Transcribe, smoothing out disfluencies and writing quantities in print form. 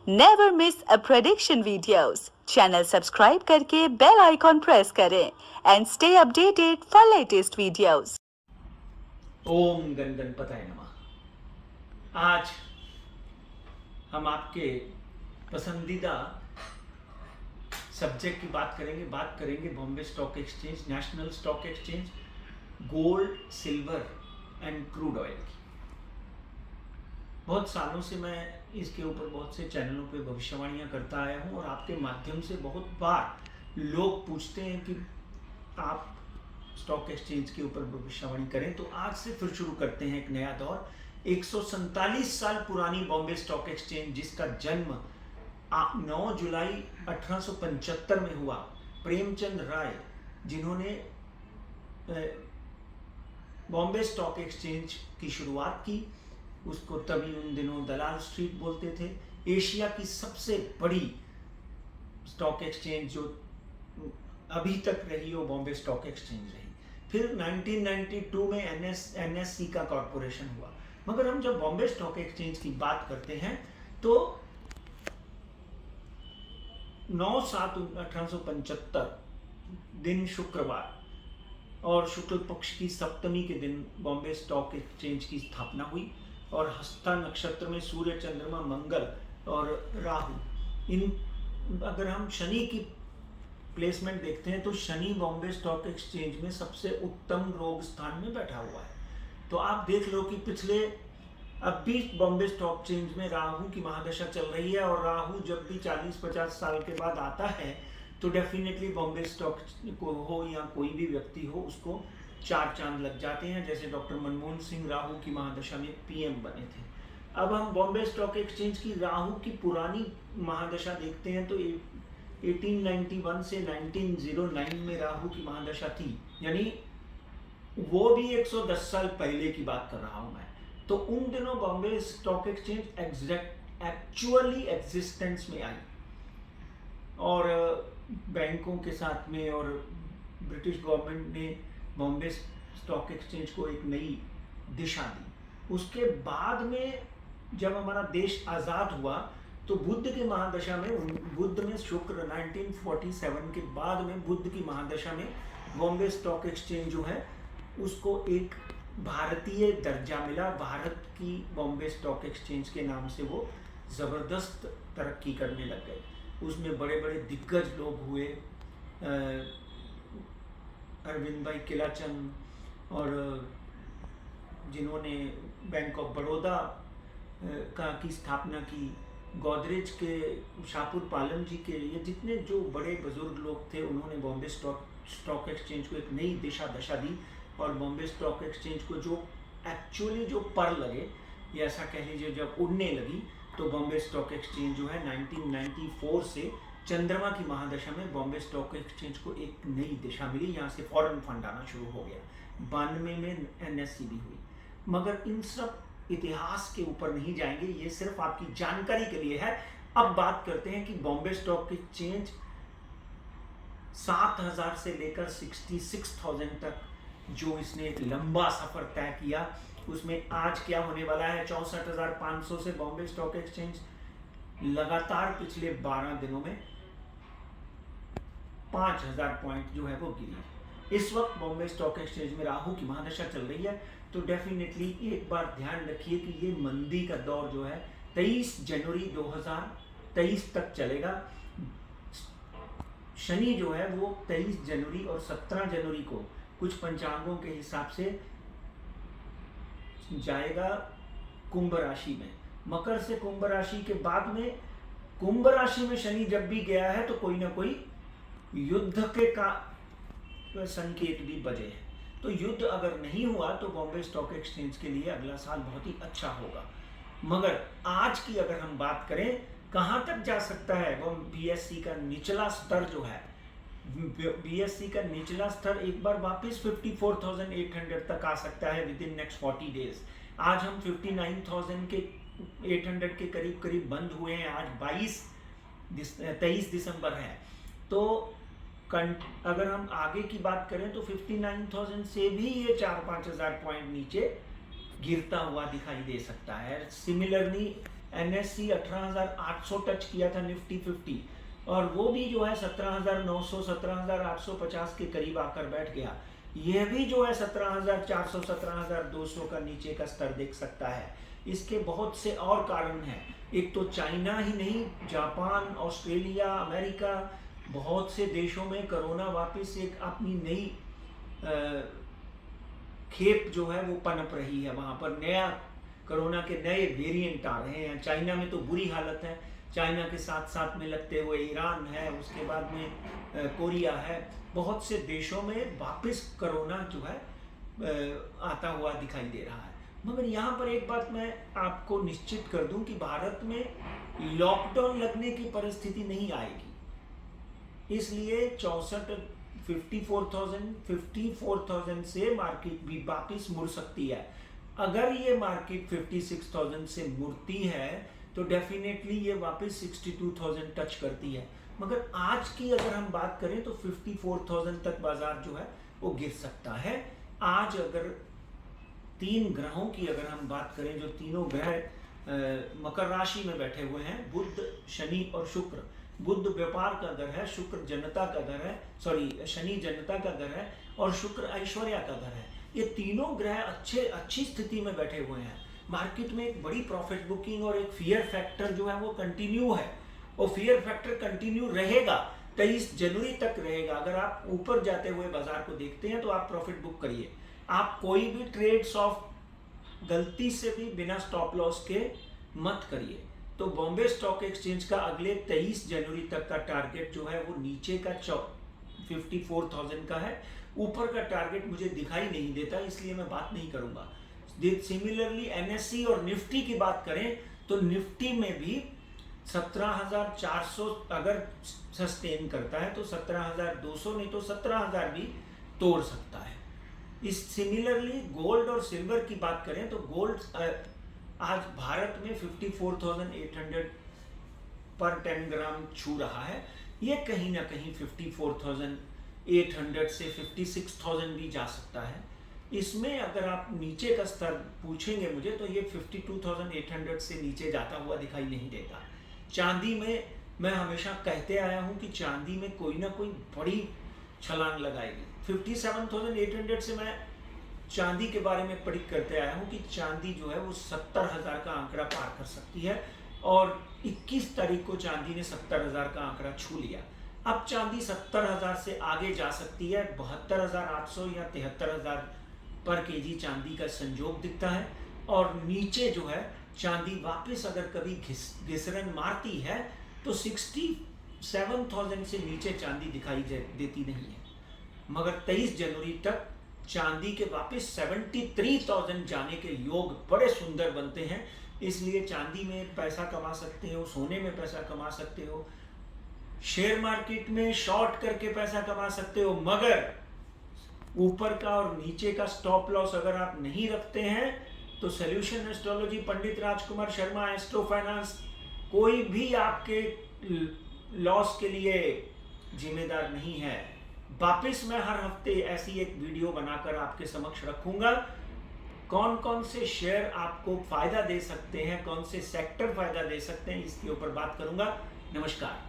Never miss a prediction videos. Channel subscribe करके bell icon press करें and stay updated for latest videos. ओम गण गणपताय नमः। आज हम आपके पसंदीदा सब्जेक्ट की बात करेंगे Bombay stock exchange, national stock exchange, gold, silver and crude oil की। बहुत सालों से मैं इसके ऊपर बहुत से चैनलों पे भविष्यवाणियां करता आया हूं और आपके माध्यम से बहुत बार लोग पूछते हैं कि आप स्टॉक एक्सचेंज के ऊपर भविष्यवाणी करें। तो आज से फिर शुरू करते हैं एक नया दौर। 147 साल पुरानी बॉम्बे स्टॉक एक्सचेंज, जिसका जन्म 9 जुलाई 1875 में हुआ। प्रेमचंद राय, जिन्होंने बॉम्बे स्टॉक एक्सचेंज की शुरुआत की, उसको तभी उन दिनों दलाल स्ट्रीट बोलते थे। एशिया की सबसे बड़ी स्टॉक एक्सचेंज जो अभी तक रही वो बॉम्बे स्टॉक एक्सचेंज रही। फिर 1992 में एनएससी का कॉरपोरेशन हुआ। मगर हम जब बॉम्बे स्टॉक एक्सचेंज की बात करते हैं तो 9/7/1875 दिन शुक्रवार और शुक्ल पक्ष की सप्तमी के दिन बॉम्बे स्टॉक एक्सचेंज की स्थापना हुई। और हस्ता नक्षत्र में सूर्य, चंद्रमा, मंगल और राहु, इन अगर हम शनि की प्लेसमेंट देखते हैं तो शनि बॉम्बे स्टॉक एक्सचेंज में सबसे उत्तम रोग स्थान में बैठा हुआ है। तो आप देख लो कि पिछले अब भी बॉम्बे स्टॉक एक्सचेंज में राहु की महादशा चल रही है, और राहु जब भी 40-50 साल के बाद आता है तो डेफिनेटली बॉम्बे स्टॉक को हो या कोई भी व्यक्ति हो, उसको 4 चांद लग जाते हैं। जैसे डॉक्टर मनमोहन सिंह राहु की महादशा में पीएम बने थे। अब हम बॉम्बे स्टॉक एक्सचेंज की राहु की पुरानी महादशा देखते हैं तो 1891 से 1909 में राहु की महादशा थी, यानी वो भी 110 साल पहले की बात कर रहा हूं मैं। तो उन दिनों Bombay stock exchange actually existence में आई और बैंकों के साथ में, और ब्रिटिश गवर्नमेंट ने बॉम्बे स्टॉक एक्सचेंज को एक नई दिशा दी। उसके बाद में जब हमारा देश आज़ाद हुआ तो बुद्ध की महादशा में, बुद्ध में शुक्र 1947 के बाद में बुद्ध की महादशा में बॉम्बे स्टॉक एक्सचेंज जो है उसको एक भारतीय दर्जा मिला। भारत की बॉम्बे स्टॉक एक्सचेंज के नाम से वो ज़बरदस्त तरक्की करने लग गए। उसमें बड़े बड़े दिग्गज लोग हुए, अरविंद भाई किलाचंद, और जिन्होंने बैंक ऑफ बड़ौदा की स्थापना की, गोदरेज के शाहपुर पालम जी के, ये जितने जो बड़े बुजुर्ग लोग थे उन्होंने बॉम्बे स्टॉक एक्सचेंज को एक नई दशा दी। और बॉम्बे स्टॉक एक्सचेंज को जो एक्चुअली जो पर लगे, या ऐसा कह लीजिए जब उड़ने लगी, तो बॉम्बे स्टॉक एक्सचेंज जो है 1994 से चंद्रमा की महादशा में बॉम्बे स्टॉक एक्सचेंज को एक नई दिशा मिली। यहाँ से फॉरेन फंड आना शुरू हो गया। 92 में एनएससी भी हुई। मगर इन सब इतिहास के ऊपर नहीं जाएंगे, ये सिर्फ आपकी जानकारी के लिए है। अब बात करते हैं कि बॉम्बे स्टॉक एक्सचेंज 7,000 से लेकर 66,000 तक जो इसने एक लंबा सफर तय किया, उसमें आज क्या होने वाला है। 64,500 से बॉम्बे स्टॉक एक्सचेंज लगातार पिछले 12 दिनों में 5,000 पॉइंट जो है वो गिरी। इस वक्त बॉम्बे स्टॉक एक्सचेंज में राहु की महादशा चल रही है। तो डेफिनेटली एक बार ध्यान रखिए कि ये मंदी का दौर जो है 23 जनवरी 2023 तक चलेगा। शनि जो है वो 23 जनवरी और 17 जनवरी को कुछ पंचांगों के हिसाब से जाएगा कुंभ राशि में। मकर से कुंभ राशि के बाद में, कुंभ राशि में शनि जब भी गया है तो कोई ना कोई युद्ध के का संकेत भी बजे हैं। तो युद्ध अगर नहीं हुआ तो बॉम्बे स्टॉक एक्सचेंज के लिए अगला साल बहुत ही अच्छा होगा। मगर आज की अगर हम बात करें कहां तक जा सकता है, वो बीएससी का निचला स्तर जो है, बीएससी का निचला स्तर एक बार वापस 54,800 तक आ सकता है विद इन नेक्स्ट 40 डेज। आज हम 59,800 के करीब करीब बंद हुए हैं। आज 23 दिसंबर है। तो अगर हम आगे की बात करें तो 59,000 से भी ये 4-5 हज़ार पॉइंट नीचे गिरता हुआ दिखाई दे सकता है। सिमिलरली NSE 18,800 टच किया था निफ्टी 50, और वो भी जो है 17,900 17,850 के करीब आकर बैठ गया। यह भी जो है 17,400 17,200 का नीचे का स्तर देख सकता है। इसके बहुत से और कारण हैं। एक तो चाइना ही नहीं, जापान, ऑस्ट्रेलिया, अमेरिका, बहुत से देशों में कोरोना वापस एक अपनी नई खेप जो है वो पनप रही है। वहाँ पर नया कोरोना के नए वेरिएंट आ रहे हैं। चाइना में तो बुरी हालत है, चाइना के साथ साथ में लगते हुए ईरान है, उसके बाद में कोरिया है। बहुत से देशों में वापस कोरोना जो है आता हुआ दिखाई दे रहा है। मगर यहाँ पर एक बात मैं आपको निश्चित कर दूं कि भारत में लॉकडाउन लगने की परिस्थिति नहीं आएगी। इसलिए 54,000 से मार्केट भी वापस मुड़ सकती है। अगर ये मार्केट 56,000 से मुड़ती है तो डेफिनेटली ये वापस 62,000 टच करती है। मगर आज की अगर हम बात करें तो 54,000 तक बाजार जो है वो गिर सकता है। आज अगर 3 ग्रहों की अगर हम बात करें, जो तीनों ग्रह मकर राशि में बैठे हुए हैं, बुध, शनि और शुक्र। बुध व्यापार का घर है, शुक्र जनता का घर है, शनि जनता का घर है और शुक्र ऐश्वर्या का घर है। ये तीनों ग्रह अच्छी स्थिति में बैठे हुए हैं। मार्केट में एक बड़ी प्रॉफिट बुकिंग और एक फियर फैक्टर जो है वो कंटिन्यू है, और फियर फैक्टर कंटिन्यू रहेगा, 23 जनवरी तक रहेगा। अगर आप ऊपर जाते हुए बाजार को देखते हैं तो आप प्रॉफिट बुक करिए। आप कोई भी ट्रेड्स ऑफ गलती से भी बिना स्टॉप लॉस के मत करिए। तो बॉम्बे स्टॉक एक्सचेंज का अगले 23 जनवरी तक का टारगेट जो है वो नीचे का 54,000 का है। ऊपर का टारगेट मुझे दिखाई नहीं देता, इसलिए मैं बात नहीं करूंगा। सिमिलरली NSE और निफ्टी की बात करें तो निफ्टी में भी 17,400 अगर सस्टेन करता है तो 17,200 नहीं तो 17,000 भी तोड़ सकता है। इस सिमिलरली गोल्ड और सिल्वर की बात करें तो गोल्ड आज भारत में 54,800 पर 10 ग्राम छू रहा है। ये कहीं ना कहीं 54,800 से 56,000 भी जा सकता है। इसमें अगर आप नीचे का स्तर पूछेंगे मुझे तो ये 52,800 से नीचे जाता हुआ दिखाई नहीं देता। चांदी में मैं हमेशा कहते आया हूँ कि चांदी में कोई ना कोई बड़ी छलांग लगाएगी। 57,800 से मैं चांदी के बारे में प्रेडिक्ट करते आया हूँ कि चांदी जो है वो 70,000 का आंकड़ा पार कर सकती है, और 21 तारीख को चांदी ने 70,000 का आंकड़ा छू लिया। अब चांदी 70,000 से आगे जा सकती है। 72,800 या 73,000 पर केजी चांदी का संजोग दिखता है, और नीचे जो है चांदी वापस अगर कभी घिसरन मारती है तो 67,000 से नीचे चांदी दिखाई देती नहीं है। मगर 23 जनवरी तक चांदी के वापस 73,000 जाने के योग बड़े सुंदर बनते हैं। इसलिए चांदी में पैसा कमा सकते हो, सोने में पैसा कमा सकते हो, शेयर मार्केट में शॉर्ट करके पैसा कमा सकते हो। मगर ऊपर का और नीचे का स्टॉप लॉस अगर आप नहीं रखते हैं तो सॉल्यूशन एस्ट्रोलॉजी, पंडित राजकुमार शर्मा, एस्ट्रो फाइनेंस कोई भी आपके लॉस के लिए जिम्मेदार नहीं है। वापिस मैं हर हफ्ते ऐसी एक वीडियो बनाकर आपके समक्ष रखूंगा। कौन कौन से शेयर आपको फायदा दे सकते हैं, कौन से सेक्टर फायदा दे सकते हैं, इसके ऊपर बात करूंगा। नमस्कार।